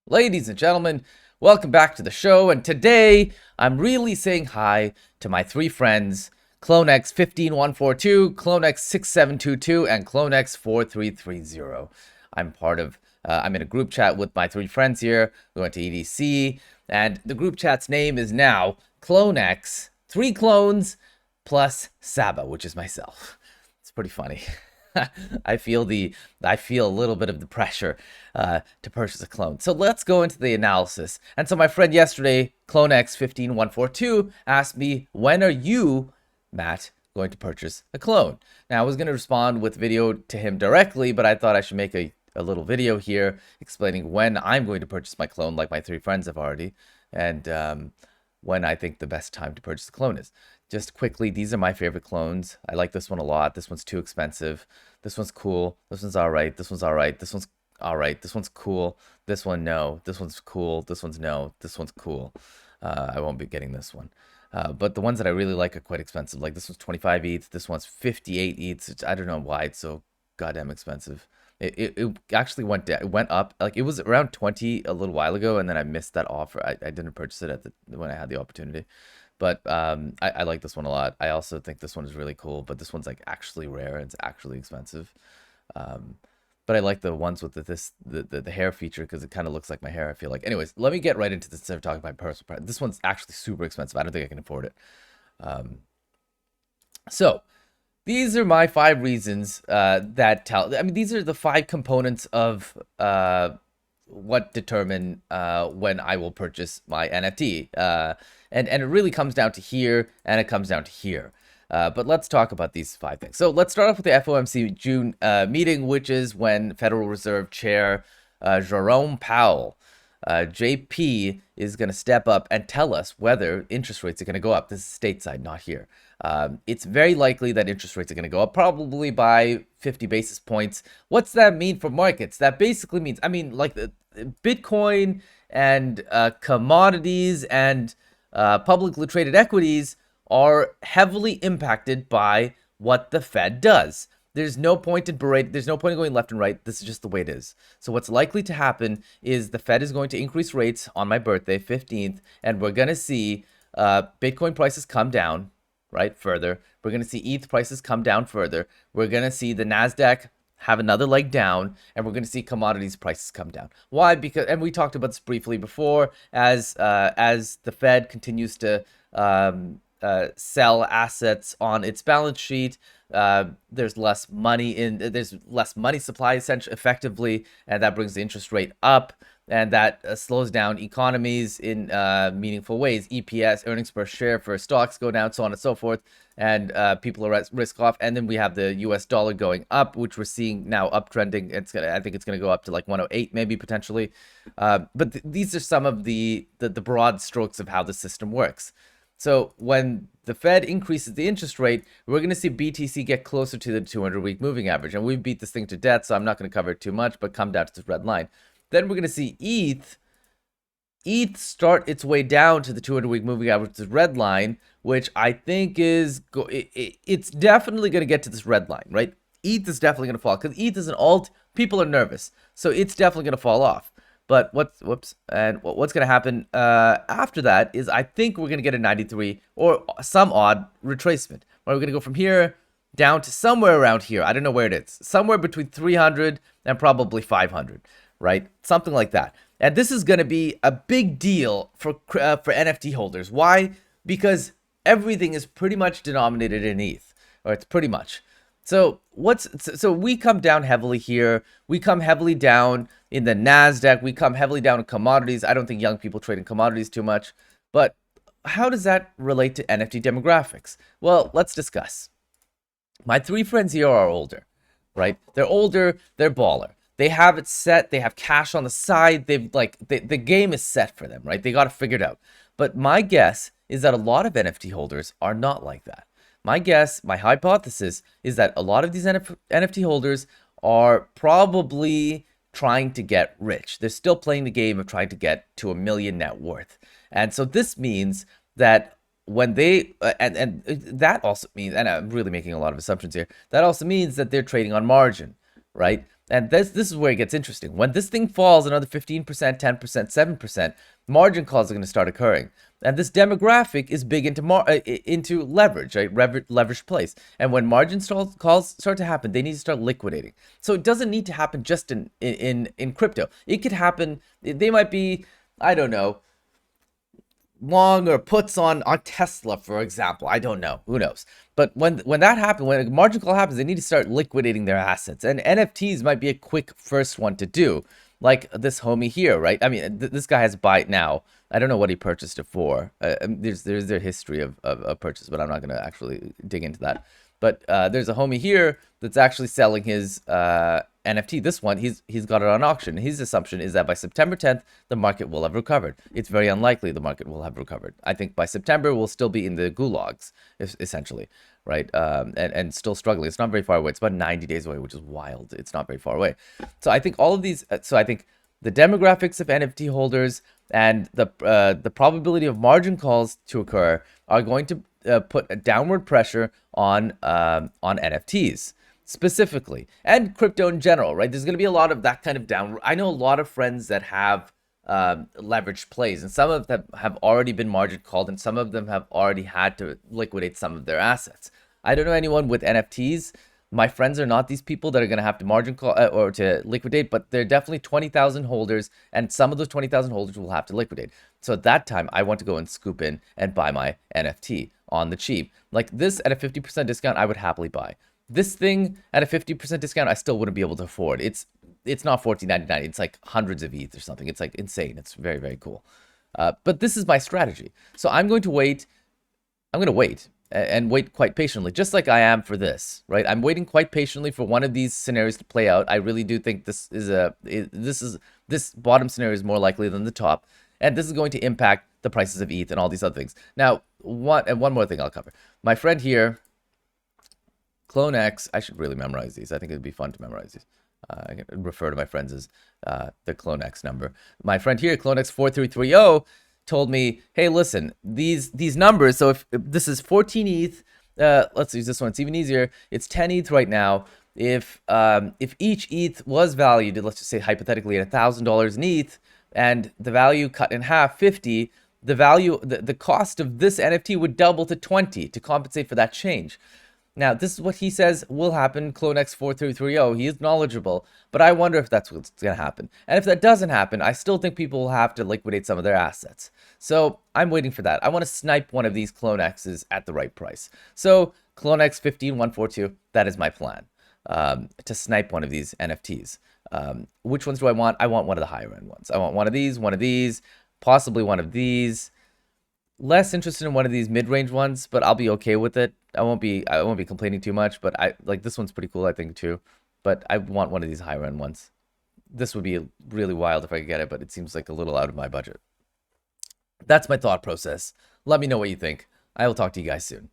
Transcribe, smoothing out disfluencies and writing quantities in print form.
Ladies and gentlemen, welcome back to the show, and today I'm really saying hi to my three friends, CloneX 15142, CloneX 6722, and CloneX 4330. I'm in a group chat with my three friends here. We went to EDC, and the group chat's name is now CloneX, three clones plus Saba, which is myself. It's pretty funny. I feel a little bit of the pressure to purchase a clone. So let's go into the analysis. And so my friend yesterday, CloneX15142, asked me, when are you, Matt, going to purchase a clone? Now I was going to respond with video to him directly, but I thought I should make a little video here explaining when I'm going to purchase my clone, like my three friends have already, and when I think the best time to purchase a clone is. Just quickly, these are my favorite clones. I like this one a lot. This one's too expensive. This one's cool. This one's all right. This one's all right. This one's all right. This one's cool. This one, no. This one's cool. This one's no. This one's cool. I won't be getting this one. But the ones that I really like are quite expensive. Like this one's 25 ETH. This one's 58 ETH. I don't know why it's so goddamn expensive. It actually went down, it went up. Like it was around 20 a little while ago, and then I missed that offer. I didn't purchase it when I had the opportunity. But I like this one a lot. I also think this one is really cool, but this one's like actually rare and it's actually expensive. But I like the ones with the hair feature because it kind of looks like my hair, I feel like. Anyways, let me get right into this instead of talking about personal price. This one's actually super expensive. I don't think I can afford it. So these are my 5 reasons these are the 5 components of what determine when I will purchase my NFT. And it really comes down to here, and it comes down to here. But let's talk about these 5 things. So let's start off with the FOMC June meeting, which is when Federal Reserve Chair Jerome Powell, JP, is going to step up and tell us whether interest rates are going to go up. This is stateside, not here. It's very likely that interest rates are going to go up, probably by 50 basis points. What's that mean for markets? That basically means, like Bitcoin and commodities and publicly traded equities are heavily impacted by what the Fed does. There's no point in going left and right. This is just the way it is. So what's likely to happen is the Fed is going to increase rates on my birthday, 15th, and we're going to see Bitcoin prices come down, right, further. We're going to see ETH prices come down further. We're going to see the NASDAQ have another leg down, and we're going to see commodities prices come down. Why? Because, and we talked about this briefly before, as the Fed continues to sell assets on its balance sheet, there's less money supply effectively, and that brings the interest rate up, and that slows down economies in meaningful ways. EPS, earnings per share for stocks, go down, so on and so forth, and people are at risk off. And then we have the US dollar going up, which we're seeing now uptrending. I think it's gonna go up to like 108 maybe potentially. But these are some of the broad strokes of how the system works. So when the Fed increases the interest rate, we're going to see BTC get closer to the 200-week moving average. And we beat this thing to death, so I'm not going to cover it too much, but come down to this red line. Then we're going to see ETH start its way down to the 200-week moving average, this red line, which I think it's definitely going to get to this red line, right? ETH is definitely going to fall because ETH is an alt. People are nervous, so it's definitely going to fall off. But what's going to happen after that is I think we're going to get a 93 or some odd retracement. We're going to go from here down to somewhere around here. I don't know where it is. Somewhere between 300 and probably 500, right? Something like that. And this is going to be a big deal for NFT holders. Why? Because everything is pretty much denominated in ETH, or it's pretty much. So we come down heavily here. We come heavily down in the NASDAQ. We come heavily down in commodities. I don't think young people trade in commodities too much. But how does that relate to NFT demographics? Well, let's discuss. My 3 friends here are older, right? They're older. They're baller. They have it set. They have cash on the side. The game is set for them, right? They got it figured out. But my guess is that a lot of NFT holders are not like that. My guess, my hypothesis, is that a lot of these NFT holders are probably trying to get rich. They're still playing the game of trying to get to $1 million net worth. And so this means that when they, and that also means, and I'm really making a lot of assumptions here, that also means that they're trading on margin, right? And this is where it gets interesting. When this thing falls another 15%, 10%, 7%, margin calls are going to start occurring. And this demographic is big into leverage, right? Leveraged plays. And when calls start to happen, they need to start liquidating. So it doesn't need to happen just in crypto. It could happen. They might be, I don't know, long or puts on Tesla, for example. I don't know. Who knows? But when that happens, when a margin call happens, they need to start liquidating their assets. And NFTs might be a quick first one to do. Like this homie here, right? I mean, this guy has Byte now. I don't know what he purchased it for. There's their history of purchase, but I'm not going to actually dig into that. But there's a homie here that's actually selling his NFT. This one, he's got it on auction. His assumption is that by September 10th, the market will have recovered. It's very unlikely the market will have recovered. I think by September, we'll still be in the gulags, essentially, right? And still struggling. It's not very far away. It's about 90 days away, which is wild. It's not very far away. So I think all of these, so I think the demographics of NFT holders and the probability of margin calls to occur are going to put a downward pressure on NFTs specifically and crypto in general, right? There's going to be a lot of that kind of downward. I know a lot of friends that have leveraged plays, and some of them have already been margin called, and some of them have already had to liquidate some of their assets. I don't know anyone with NFTs. My friends are not these people that are going to have to margin call or to liquidate, but they're definitely 20,000 holders, and some of those 20,000 holders will have to liquidate. So at that time, I want to go and scoop in and buy my NFT on the cheap. Like this at a 50% discount, I would happily buy. This thing at a 50% discount, I still wouldn't be able to afford. It's not $14.99. It's like hundreds of ETH or something. It's like insane. It's very, very cool. But this is my strategy. So I'm going to wait. I'm going to wait and wait quite patiently, just like I am for this, right? I'm waiting quite patiently for one of these scenarios to play out. I really do think this bottom scenario is more likely than the top, and this is going to impact the prices of ETH and all these other things. Now, one more thing I'll cover. My friend here, CloneX, I should really memorize these. I think it'd be fun to memorize these. I can refer to my friends as the CloneX number. My friend here, CloneX4330, told me, hey, listen, these numbers, so if this is 14 ETH, let's use this one, it's even easier. It's 10 ETH right now. If each ETH was valued, let's just say hypothetically at $1,000 in ETH, and the value cut in half, 50, the cost of this NFT would double to 20 to compensate for that change. Now, this is what he says will happen, CloneX4330. He is knowledgeable, but I wonder if that's what's going to happen. And if that doesn't happen, I still think people will have to liquidate some of their assets. So I'm waiting for that. I want to snipe one of these CloneXs at the right price. So CloneX15142, that is my plan, to snipe one of these NFTs. Which ones do I want? I want one of the higher end ones. I want one of these, possibly one of these. Less interested in one of these mid-range ones, but I'll be okay with it. I won't be complaining too much, but I like this one's pretty cool, I think, too. But I want one of these higher end ones. This would be really wild if I could get it, but it seems like a little out of my budget. That's my thought process. Let me know what you think. I will talk to you guys soon.